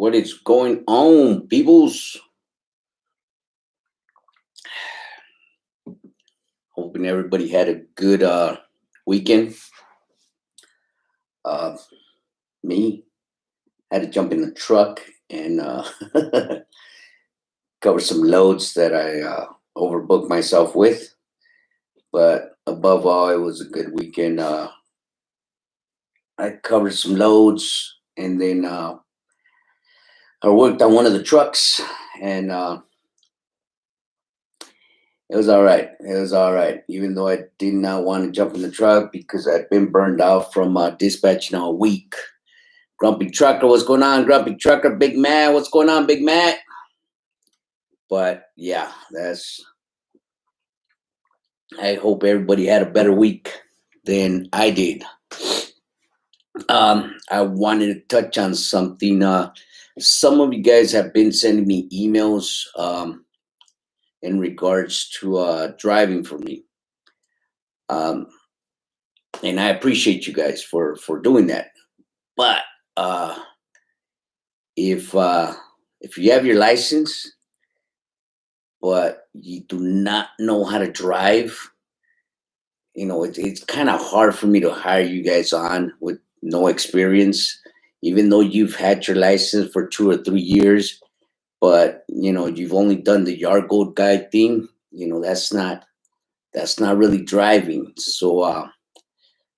What is going on, peoples? Hoping everybody had a good weekend. Uh, Me had to jump in the truck and cover some loads that I overbooked myself with. But above all, it was a good weekend. I covered some loads, and then I worked on one of the trucks, and it was all right. It was all right. Even though I did not want to jump in the truck because I'd been burned out from dispatching all week. Grumpy Trucker, what's going on? Grumpy Trucker, Big Matt, what's going on, Big Matt? But yeah, I hope everybody had a better week than I did. I wanted to touch on something. Some of you guys have been sending me emails in regards to driving for me. Um, and I appreciate you guys for doing that. But uh, if you have your license but you do not know how to drive, it's kind of hard for me to hire you guys on with no experience, even though you've had your license for 2 or 3 years. But you've only done the yard goat guide thing. That's not really driving. So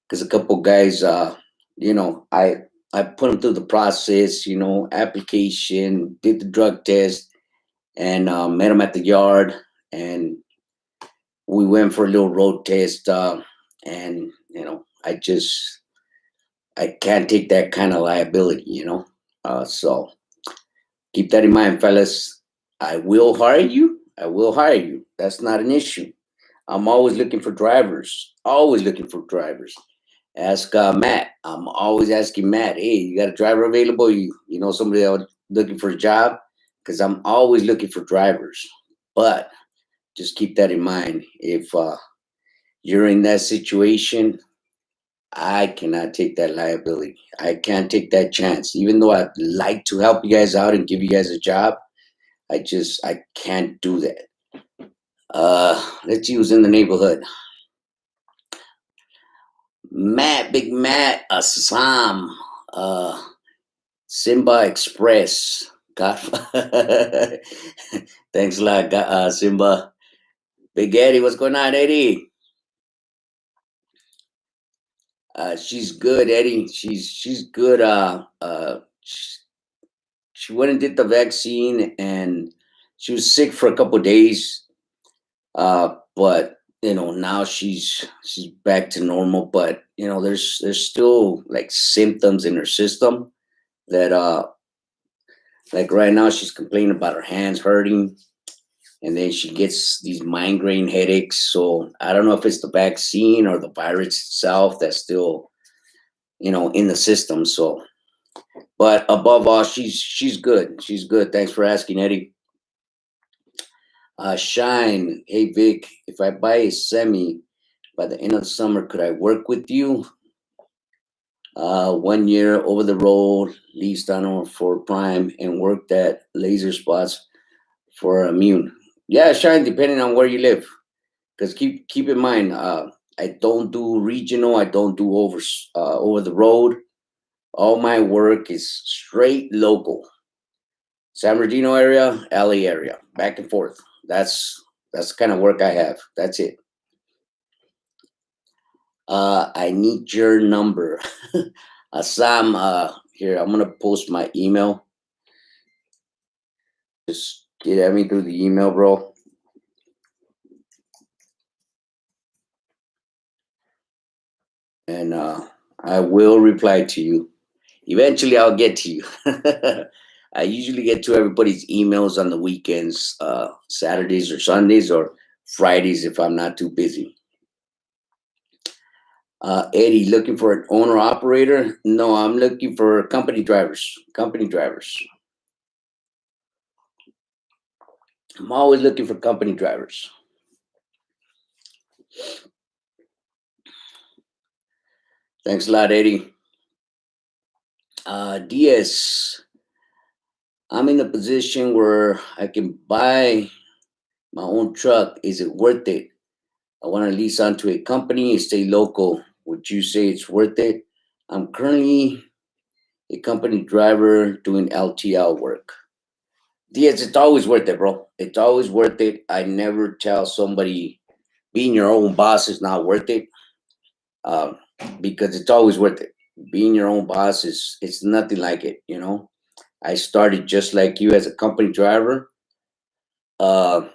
because a couple guys, I put them through the process, application, did the drug test, and met them at the yard, and we went for a little road test. And I can't take that kind of liability. So keep that in mind, fellas. I will hire you. I will hire you. That's not an issue. I'm always looking for drivers. Always looking for drivers. Ask Matt. I'm always asking Matt, hey, you got a driver available? You know somebody that looking for a job? Because I'm always looking for drivers. But just keep that in mind. If you're in that situation, I cannot take that liability. I can't take that chance. Even though I'd like to help you guys out and give you guys a job, I can't do that. Let's use in the neighborhood. Matt, Big Matt, Assam, Simba Express. God, thanks a lot, Simba. Big Eddie, what's going on, Eddie? She's good, Eddie. She's good. She went and did the vaccine, and she was sick for a couple of days. But now she's back to normal. But there's still like symptoms in her system that like right now she's complaining about her hands hurting, and then she gets these migraine headaches. So I don't know if it's the vaccine or the virus itself that's still in the system. So, but above all, she's good. She's good. Thanks for asking, Eddie. Shine, hey Vic, if I buy a semi by the end of the summer, could I work with you? 1 year over the road, leased on for prime, and worked at laser spots for immune. Yeah, Shine, depending on where you live. Because keep in mind, I don't do regional. I don't do over the road. All my work is straight local. San Bernardino area, LA area, back and forth. That's the kind of work I have. That's it. I need your number. Sam, here, I'm gonna post my email. Just get at me through the email, bro. And I will reply to you. Eventually I'll get to you. I usually get to everybody's emails on the weekends, Saturdays or Sundays or Fridays if I'm not too busy. Eddie, looking for an owner operator? No, I'm looking for company drivers. Company drivers. I'm always looking for company drivers. Thanks a lot, Eddie. DS. I'm in a position where I can buy my own truck. Is it worth it? I want to lease onto a company and stay local. Would you say it's worth it? I'm currently a company driver doing LTL work. Yes, it's always worth it, bro. It's always worth it. I never tell somebody being your own boss is not worth it, uh, because it's always worth it. Being your own boss is it's nothing like it. I started just like you as a company driver. Uh,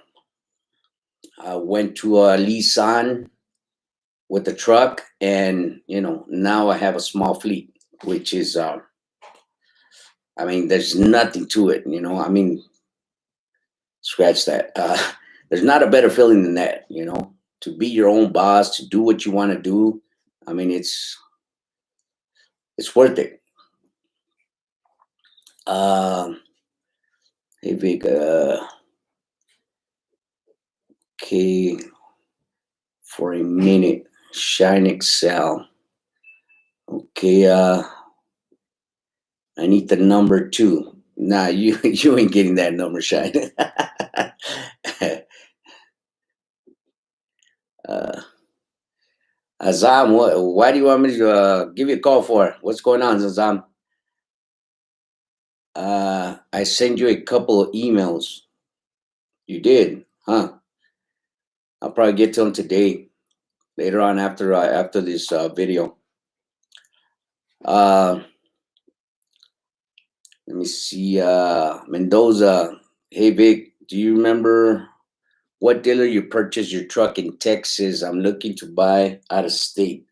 I went to a Nissan with the truck, and now I have a small fleet, which is, I mean, there's nothing to it. I mean, scratch that. There's not a better feeling than that. To be your own boss, to do what you want to do. I mean, it's worth it. Hey Vic, okay, for a minute, Shine Excel. Okay, I need the number two. Nah, you you ain't getting that number, Shine. uh, Azam, why do you want me to give you a call for? What's going on, Azam? I sent you a couple of emails. You did, huh? I'll probably get to them today, later on after this video. Uh, Let me see. Mendoza. Hey Vic, do you remember what dealer you purchased your truck in Texas? I'm looking to buy out of state.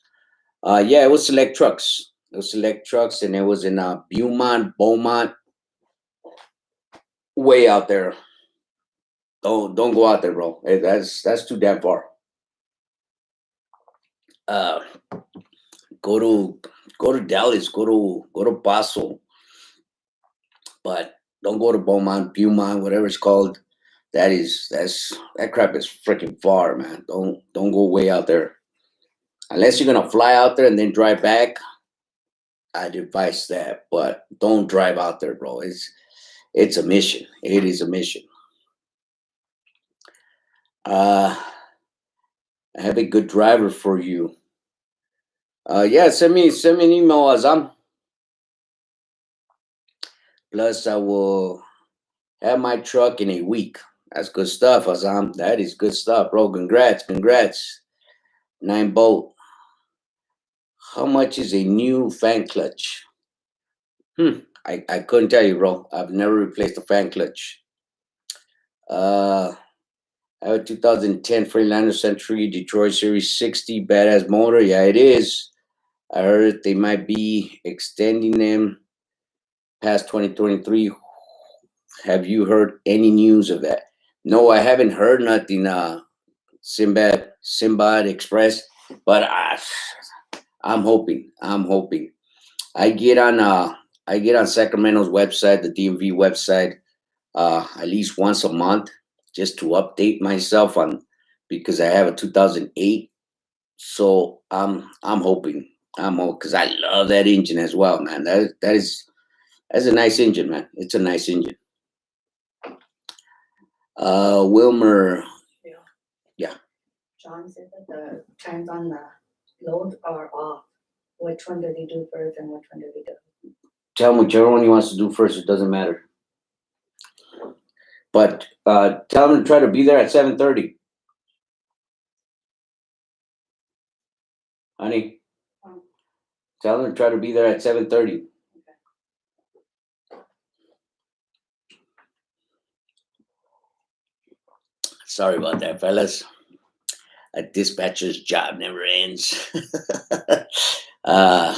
Yeah, it was Select Trucks. It was Select Trucks, and it was in Beaumont, way out there. Don't go out there, bro. That's too damn far. Uh, go to Dallas. Go to Paso, but don't go to Beaumont, whatever it's called. That crap is freaking far, man. Don't go way out there unless you're gonna fly out there and then drive back. I'd advise that, but don't drive out there, bro. It's a mission. It is a mission. I have a good driver for you. Yeah, send me an email, Azam. Plus, I will have my truck in a week. That's good stuff, Azam. That is good stuff, bro. Congrats. 9 bolt. How much is a new fan clutch? I couldn't tell you, bro. I've never replaced a fan clutch. I have a 2010 Freightliner Century Detroit Series 60 badass motor. Yeah, it is. I heard they might be extending them past 2023. Have you heard any news of that? No, I haven't heard nothing. Simbad Express, but I'm hoping. I get on Sacramento's website, the DMV website, at least once a month, just to update myself on, because I have a 2008. So I'm hoping. Because I love that engine as well, man. That's a nice engine, man. It's a nice engine. Wilmer. Yeah. Yeah. John said that the times on the load are off. Which one did he do first and which one did he do? Tell him whichever one he wants to do first. It doesn't matter. But tell him to try to be there at 7:30. Honey, tell him to try to be there at 7:30. Sorry about that, fellas. A dispatcher's job never ends. uh,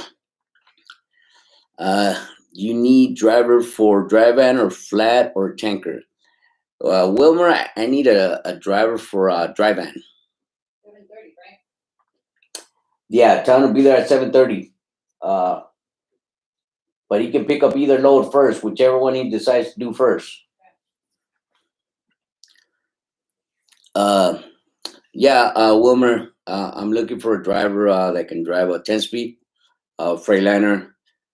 you need driver for dry van or flat or tanker? Wilmer, I need a driver for dry van. 7:30, right? Yeah, tell him to be there at 7:30. But he can pick up either load first, whichever one he decides to do first. Yeah, Wilmer, I'm looking for a driver that can drive a 10-speed Freightliner.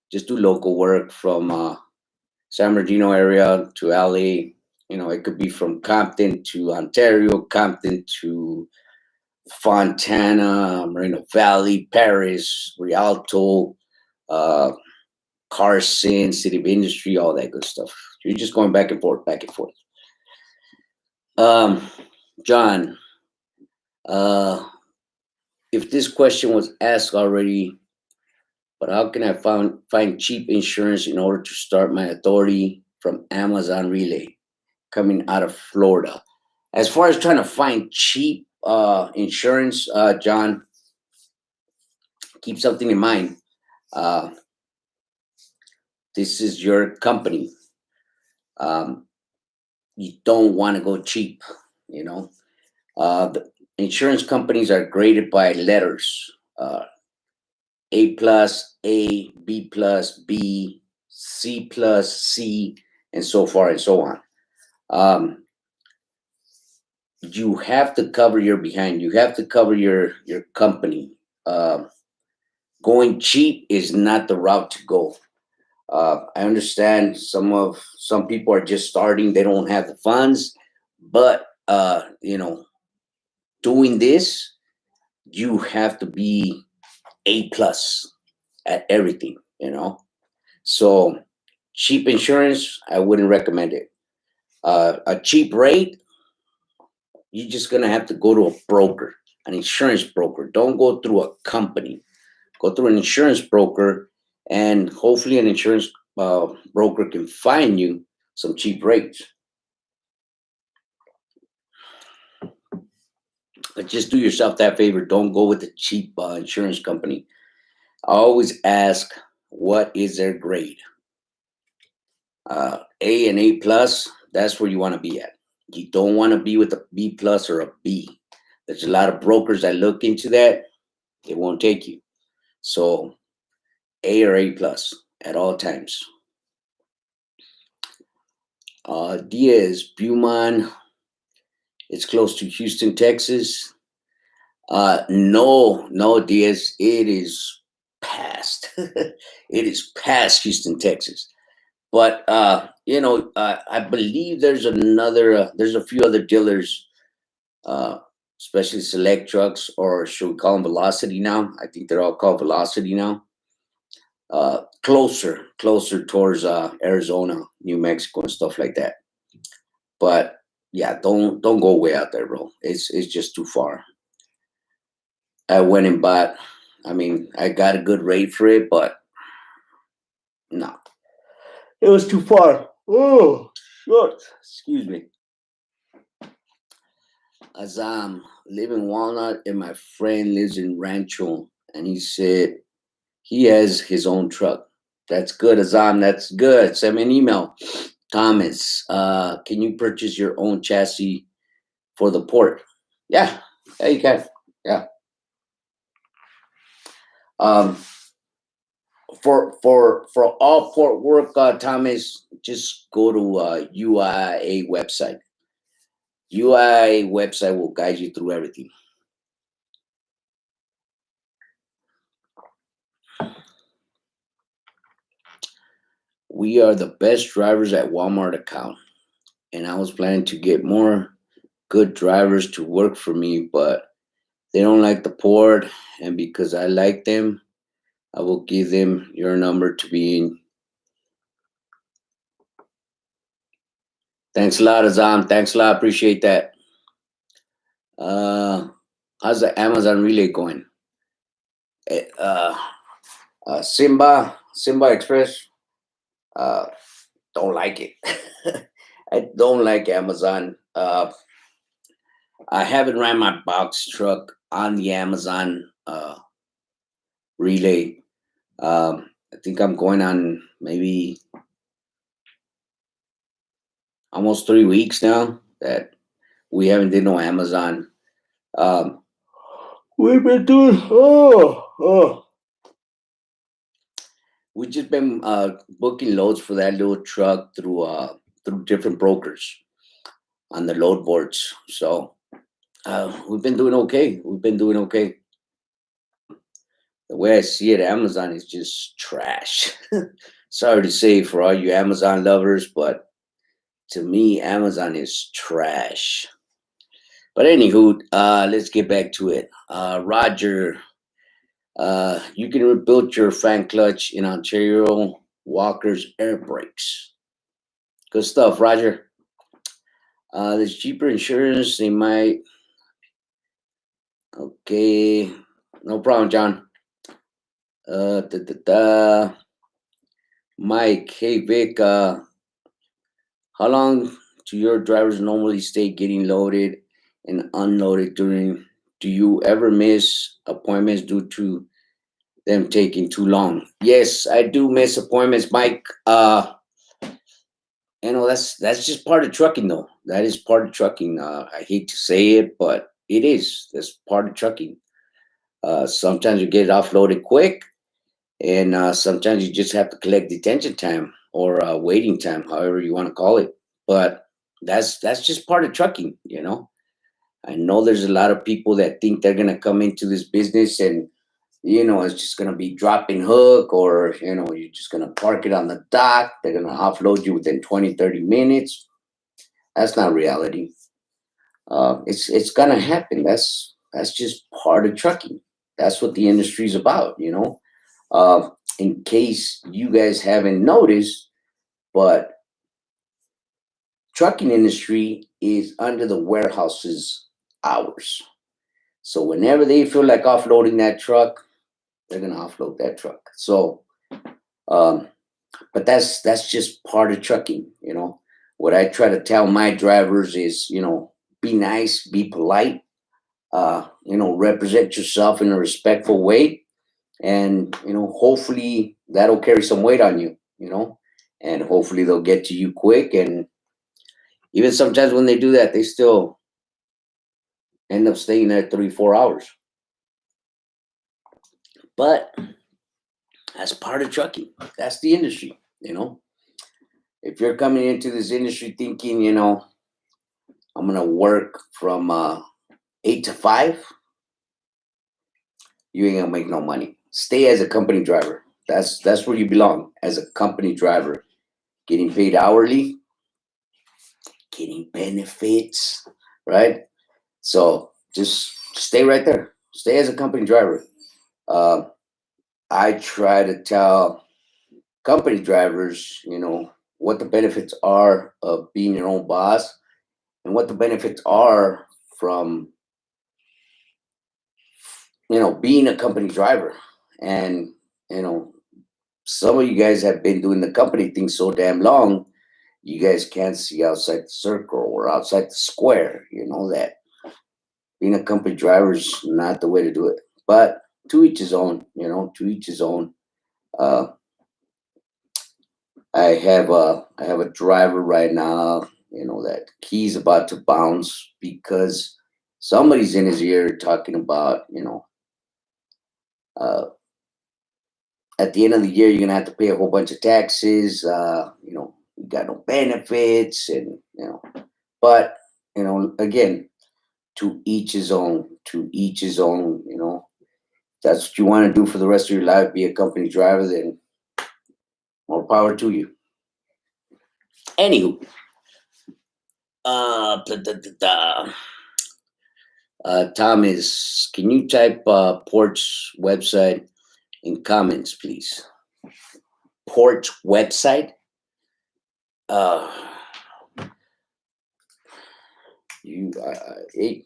Just do local work from San Bernardino area to LA. It could be from Compton to Ontario, Compton to Fontana, Moreno Valley, Paris, Rialto, uh, Carson, City of Industry, all that good stuff. You're just going back and forth, back and forth. Um, John, uh, if this question was asked already, but how can I find cheap insurance in order to start my authority from Amazon Relay coming out of Florida? As far as trying to find cheap insurance, John, keep something in mind. Uh, this is your company. Um, you don't want to go cheap. You know, the insurance companies are graded by letters. A plus, A, B plus, B, C plus, C, and so far and so on. Um, you have to cover your behind. You have to cover your company. Um, Going cheap is not the route to go. I understand some people are just starting; they don't have the funds, but doing this, you have to be A plus at everything. So cheap insurance, I wouldn't recommend it. A cheap rate, you're just gonna have to go to a broker, an insurance broker. Don't go through a company. Go through an insurance broker, and hopefully, an insurance broker can find you some cheap rates. But just do yourself that favor. Don't go with a cheap insurance company. I always ask, what is their grade? A and A plus. That's where you want to be at. You don't want to be with a B plus or a B. There's a lot of brokers that look into that. They won't take you. So A or A plus at all times. Diaz, Beaumont. It's close to Houston, Texas. No, Diaz. It is past. It is past Houston, Texas. But I believe there's a few other dealers, uh, especially select trucks, or should we call them Velocity now? I think they're all called Velocity now. Closer towards Arizona, New Mexico, and stuff like that. But yeah, don't go way out there, bro. It's just too far. I went and bought. I mean, I got a good rate for it, but no, it was too far. Oh, short. Excuse me. Azam, live in Walnut, and my friend lives in Rancho, and he said he has his own truck. That's good, Azam. That's good. Send me an email. Thomas, can you purchase your own chassis for the port? Yeah, yeah, you can. Yeah. Um, for all port work, Thomas, just go to UIA website. UIA website will guide you through everything. We are the best drivers at Walmart account, and I was planning to get more good drivers to work for me, but they don't like the port, and because I like them, I will give them your number to be in. Thanks a lot, Azam. Thanks a lot. Appreciate that. Uh, how's the Amazon Relay going? Eh, Simba Express. Uh, don't like it. I don't like Amazon. I haven't ran my box truck on the Amazon Relay. I think I'm going on maybe almost 3 weeks now that we haven't did no Amazon. Um, we've been doing we've just been booking loads for that little truck through different brokers on the load boards. So we've been doing okay. We've been doing okay. The way I see it, Amazon is just trash. Sorry to say for all you Amazon lovers, but to me, Amazon is trash. But anywho, let's get back to it. Roger, you can rebuild your fan clutch in Ontario Walker's air brakes. Good stuff, Roger. There's cheaper insurance. They might. Okay, no problem, John. Da, da, da. Mike, hey Vic, how long do your drivers normally stay getting loaded and unloaded during? Do you ever miss appointments due to them taking too long? Yes, I do miss appointments, Mike. That's just part of trucking, though. That is part of trucking. I hate to say it, but it is. That's part of trucking. Sometimes you get it offloaded quick, and sometimes you just have to collect detention time or waiting time, however you want to call it. But that's just part of trucking. I know there's a lot of people that think they're gonna come into this business and it's just gonna be dropping hook, or you're just gonna park it on the dock. They're gonna offload you within 20, 30 minutes. That's not reality. It's gonna happen. That's just part of trucking. That's what the industry's about. In case you guys haven't noticed, but trucking industry is under the warehouse's hours. So whenever they feel like offloading that truck, they're gonna offload that truck. So, um, but that's just part of trucking. What I try to tell my drivers is, be nice, be polite, represent yourself in a respectful way, and hopefully that'll carry some weight on you, and hopefully they'll get to you quick. And even sometimes when they do that, they still end up staying there 3, 4 hours. But that's part of trucking. That's the industry. If you're coming into this industry thinking, I'm gonna work from 8 to 5, you ain't gonna make no money. Stay as a company driver. That's where you belong, as a company driver, getting paid hourly, getting benefits, right? So just stay right there. Stay as a company driver. Uh, I try to tell company drivers, what the benefits are of being your own boss, and what the benefits are from, being a company driver. And, you know, some of you guys have been doing the company thing so damn long, you guys can't see outside the circle or outside the square, that being a company driver is not the way to do it. But to each his own, to each his own. Uh, I have a driver right now, that he's about to bounce because somebody's in his ear talking about, uh, at the end of the year you're gonna have to pay a whole bunch of taxes. You got no benefits, and but again, to each his own. To each his own. That's what you want to do for the rest of your life. Be a company driver, then more power to you. Anywho, da, da, da, da. Thomas, can you type Port's website in comments, please? Port's website. Uh, you, it,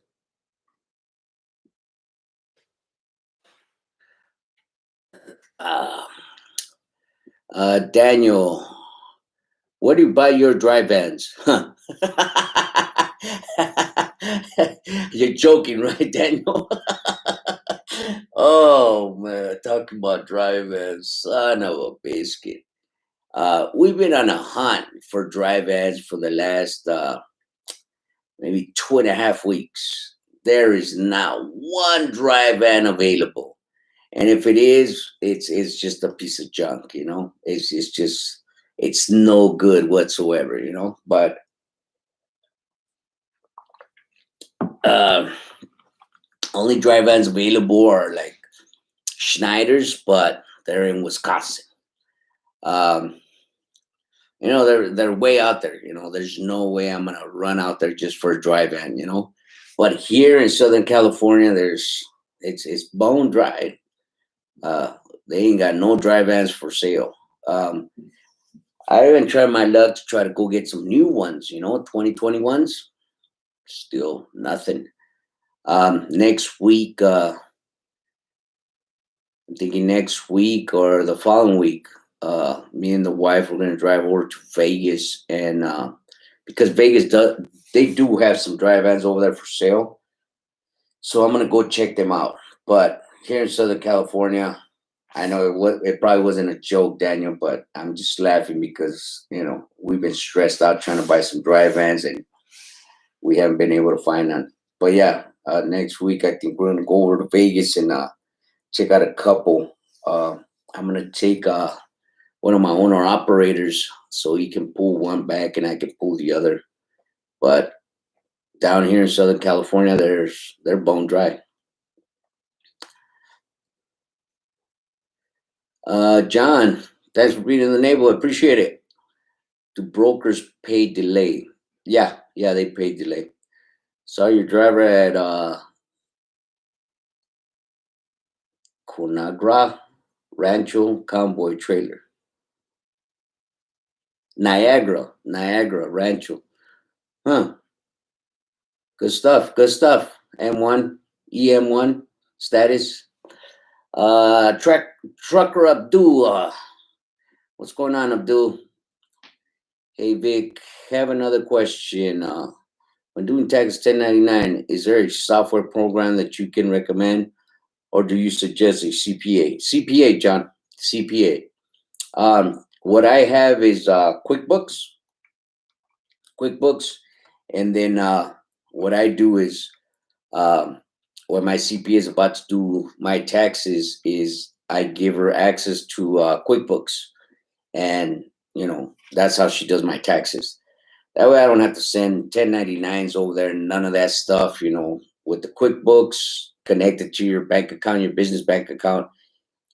uh, Daniel, where do you buy your dry vans? Huh. You're joking, right, Daniel? Oh man, talking about dry vans, son of a biscuit. We've been on a hunt for dry vans for the last maybe 2.5 weeks. There is not one dry van available, and if it is, it's just a piece of junk. It's just it's no good whatsoever. But uh, only dry vans available are like Schneider's, but they're in Wisconsin. Um, they're way out there. There's no way I'm gonna run out there just for a drive in. But here in Southern California, it's bone dry. Uh, they ain't got no dry vans for sale. Um, I even tried my luck to try to go get some new ones. 2021s. Still nothing. Next week, I'm thinking next week or the following week, me and the wife are going to drive over to Vegas, and because Vegas does, they do have some dry vans over there for sale, so I'm going to go check them out. But here in Southern California, I know it probably wasn't a joke, Daniel, but I'm just laughing because we've been stressed out trying to buy some dry vans, and we haven't been able to find none. But yeah, next week I think we're going to go over to Vegas and check out a couple. Uh, I'm gonna take one of my owner operators so he can pull one back and I can pull the other. But down here in Southern California, they're bone dry. John, thanks for being in the neighborhood. Appreciate it. Do brokers pay delay? Yeah, yeah, they pay delay. Saw your driver at Conagra Rancho Cowboy Trailer. Niagara Rancho. Huh. Good stuff. Good stuff. M1, EM1 status. Trucker Abdul. What's going on, Abdul? Hey, Vic. Have another question. When doing tax 1099, is there a software program that you can recommend, or do you suggest a CPA? CPA, John. CPA. What I have is QuickBooks, and then what I do is um, when my CPA is about to do my taxes, is I give her access to QuickBooks, and that's how she does my taxes. That way, I don't have to send 1099s over there and none of that stuff. With the QuickBooks connected to your bank account, your business bank account,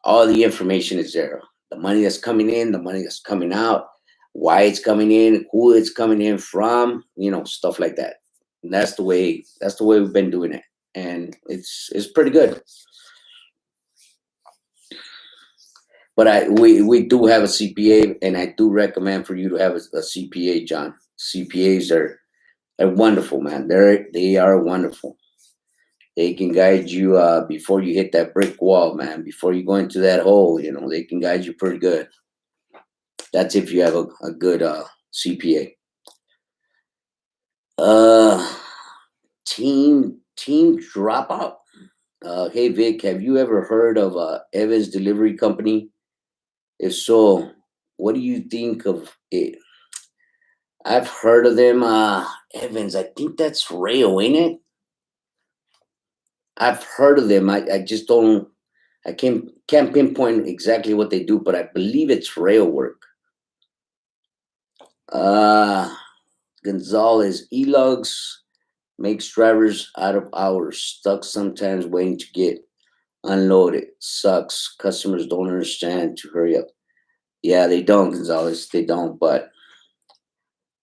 all the information is there. The money that's coming in, the money that's coming out, why it's coming in, who it's coming in from, stuff like that. And that's the way we've been doing it, and it's pretty good. But we do have a CPA, and I do recommend for you to have a CPA, John. CPAs are wonderful, man. They are wonderful. They can guide you before you hit that brick wall, man. Before you go into that hole, they can guide you pretty good. That's if you have a good CPA. Uh, team dropout. Hey Vic, have you ever heard of Evans Delivery Company? If so, what do you think of it? I've heard of them. Evans, I think that's rail, ain't it? I've heard of them. I just don't. I can't pinpoint exactly what they do, but I believe it's rail work. Uh Gonzalez Elogs makes drivers out of hours, stuck sometimes waiting to get unloaded. Sucks. Customers don't understand to hurry up. Yeah, they don't, Gonzalez. They don't. But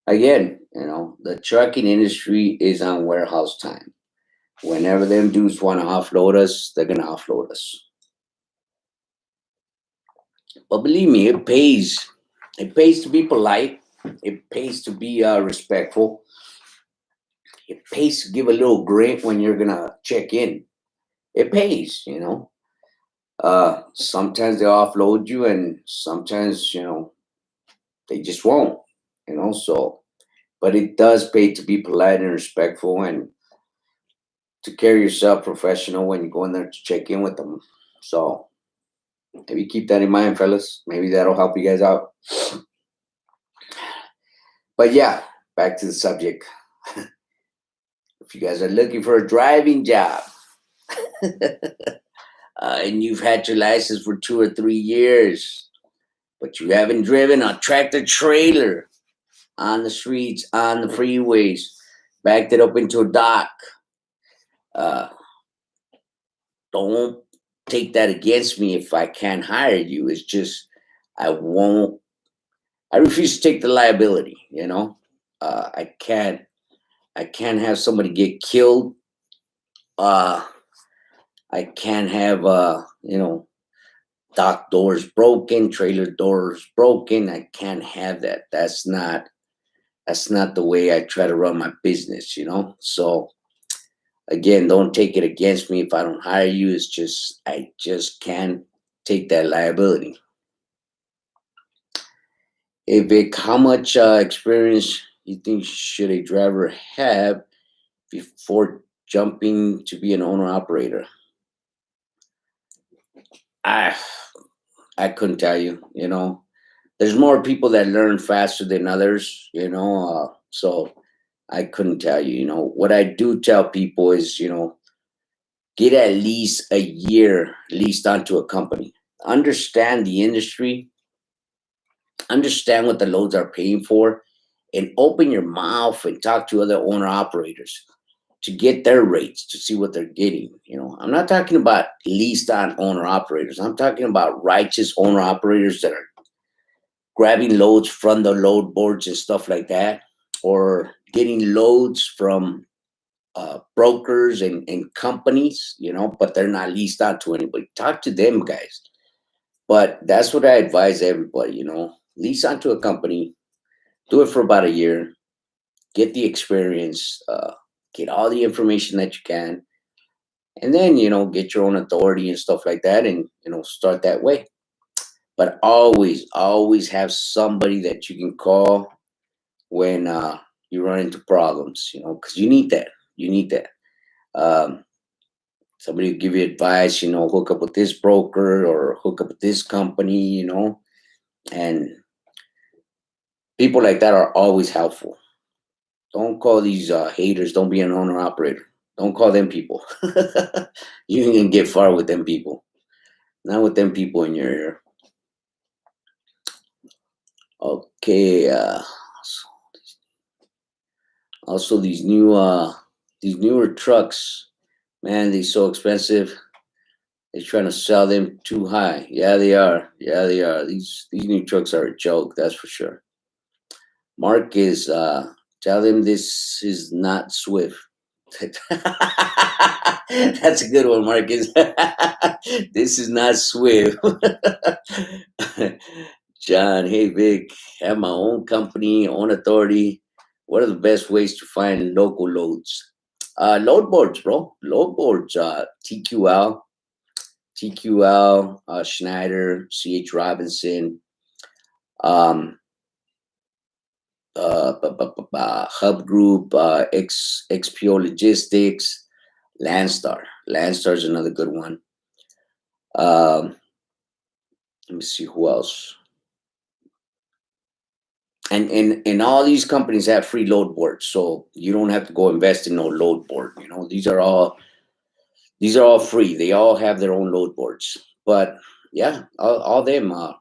again, the trucking industry is on warehouse time. Whenever them dudes want to offload us, they're gonna offload us. But believe me, it pays. It pays to be polite. It pays to be respectful. It pays to give a little grit when you're gonna check in. It pays. Sometimes they offload you, and sometimes they just won't. So, but it does pay to be polite and respectful, and to carry yourself professional when you go in there to check in with them. So maybe keep that in mind, fellas. Maybe that'll help you guys out. But yeah, back to the subject. If you guys are looking for a driving job, and you've had your license for 2 or 3 years, but you haven't driven a tractor trailer on the streets, on the freeways, backed it up into a dock, uh, don't take that against me if I can't hire you. It's just I won't. I refuse to take the liability. I can't. I can't have somebody get killed. Uh, I can't have dock doors broken, trailer doors broken. I can't have that. That's not the way I try to run my business. So again, don't take it against me if I don't hire you. It's just I just can't take that liability. Hey Vic, how much experience you think should a driver have before jumping to be an owner operator? I I couldn't tell you. There's more people that learn faster than others. So I couldn't tell you. What I do tell people is, get at least a year leased onto a company. Understand the industry, understand what the loads are paying for, and open your mouth and talk to other owner operators to get their rates to see what they're getting. I'm not talking about leased on owner operators. I'm talking about righteous owner operators that are grabbing loads from the load boards and stuff like that, or getting loads from brokers and companies, but they're not leased out to anybody. Talk to them guys. But that's what I advise everybody, lease onto a company, do it for about a year, get the experience, get all the information that you can, and then, get your own authority and stuff like that, and, start that way. But always, always have somebody that you can call when you run into problems, because you need that. You need that. Um, Somebody will give you advice, hook up with this broker or hook up with this company, and people like that are always helpful. Don't call these haters. Don't be an owner operator. Don't call them people. You ain't gonna get far with them people. Not with them people in your ear. Okay. Also, these newer trucks, man, they're so expensive. They're trying to sell them too high. Yeah, they are. Yeah, they are. These new trucks are a joke. That's for sure. Mark is tell him this is not Swift. That's a good one, Marcus. This is not Swift. John, hey Vic, have my own company, own authority. What are the best ways to find local loads? Load boards, bro. Load boards. TQL, Schneider, CH Robinson, um, Hub Group, XPO Logistics, Landstar. Landstar is another good one. Um, Let me see who else. And all these companies have free load boards, so you don't have to go invest in no load board. These are all free. They all have their own load boards. But yeah, all them. Uh,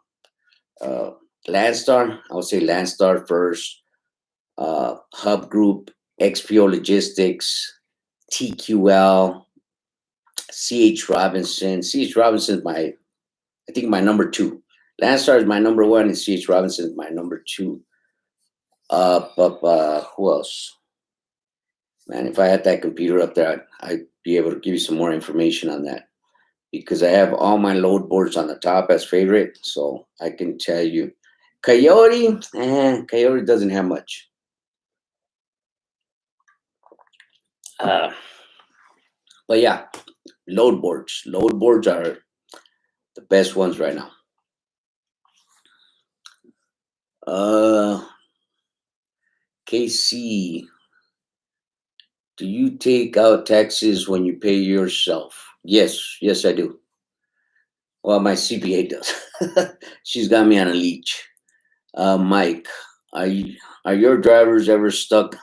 Landstar, I would say Landstar first. Hub Group, XPO Logistics, TQL, CH Robinson. CH Robinson is I think my number two. Landstar is my number one, and CH Robinson is my number two. But who else? Man, if I had that computer up there, I'd be able to give you some more information on that, because I have all my load boards on the top as favorite, so I can tell you. Coyote doesn't have much. Uh, but yeah, load boards. Load boards are the best ones right now. Uh, KC, do you take out taxes when you pay yourself? Yes, I do. Well, my CPA does. She's got me on a leash. Mike, are your drivers ever stuck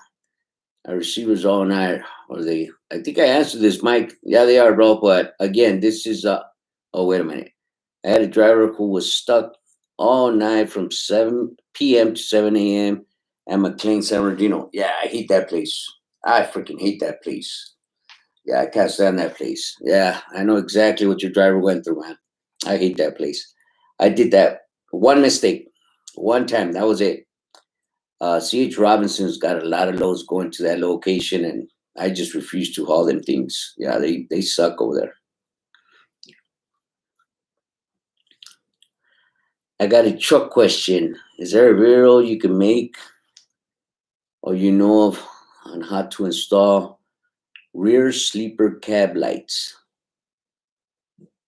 at receivers all night? Or they? I think I answered this, Mike. Yeah, they are, bro. But again, this is Oh, wait a minute. I had a driver who was stuck all night from 7 p.m. to 7 a.m. at McLean San Bernardino. Yeah, I hate that place. I freaking hate that place. Yeah, I can't stand that place. Yeah, I know exactly what your driver went through, man. I hate that place. I did that One mistake, one time, that was it. C.H. Robinson's got a lot of loads going to that location, and I just refuse to haul them things. Yeah, they suck over there. I got a truck question. Is there a video you can make or you know of on how to install rear sleeper cab lights?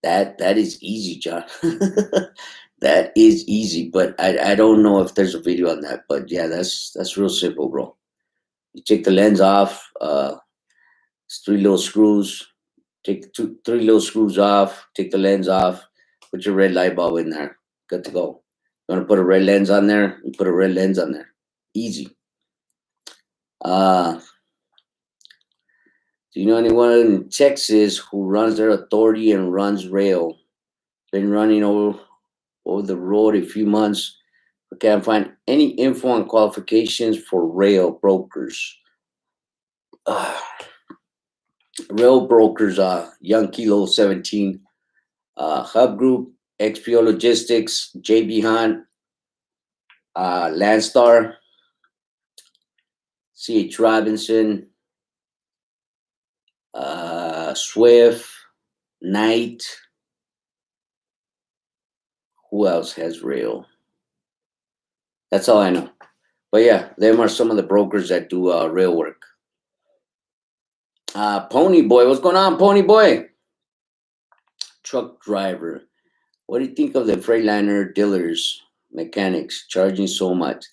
That is easy, John. That is easy, but I don't know if there's a video on that. But yeah, that's real simple, bro. You take the lens off. It's three little screws. Take three little screws off. Take the lens off. Put your red light bulb in there. Good to go. You want to put a red lens on there? You put a red lens on there. Easy. Do you know anyone in Texas who runs their authority and runs rail? Been running over the road a few months, but can't find any info on qualifications for rail brokers. Rail brokers, Young Kilo 17, Hub Group, XPO Logistics, JB Hunt, Landstar, C.H. Robinson, Swift, Knight. Who else has rail? That's all I know. But yeah, them are some of the brokers that do rail work. Pony Boy, what's going on, Pony Boy? Truck driver. What do you think of the Freightliner dealers, mechanics charging so much?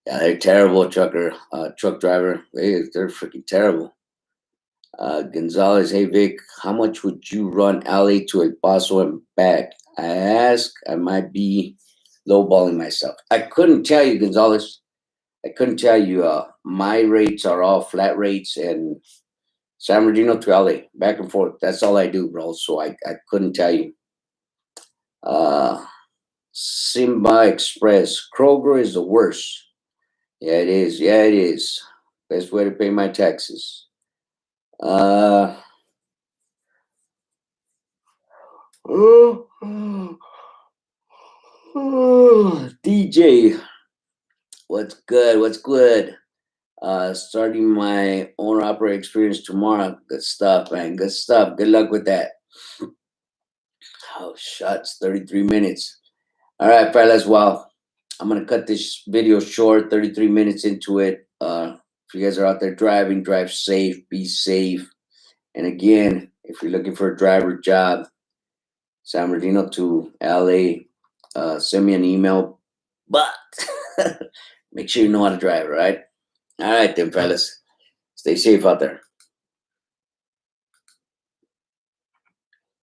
Yeah, they're terrible, truck driver. They're freaking terrible. Gonzalez, hey Vic, how much would you run LA to El Paso and back? I might be lowballing myself. I couldn't tell you, Gonzalez. I couldn't tell you. My rates are all flat rates, and San Bernardino to LA, back and forth. That's all I do, bro. So I couldn't tell you. Simba Express. Kroger is the worst. Yeah, it is. Yeah, it is. Best way to pay my taxes. DJ, what's good? What's good? Starting my owner operator experience tomorrow. Good stuff, man. Good stuff. Good luck with that. Oh, shucks. 33 minutes. All right, fellas. Well, I'm going to cut this video short, 33 minutes into it. If you guys are out there driving, drive safe, be safe. And again, if you're looking for a driver job, San Bernardino to LA, send me an email. But make sure you know how to drive, right? All right, then, fellas. Stay safe out there.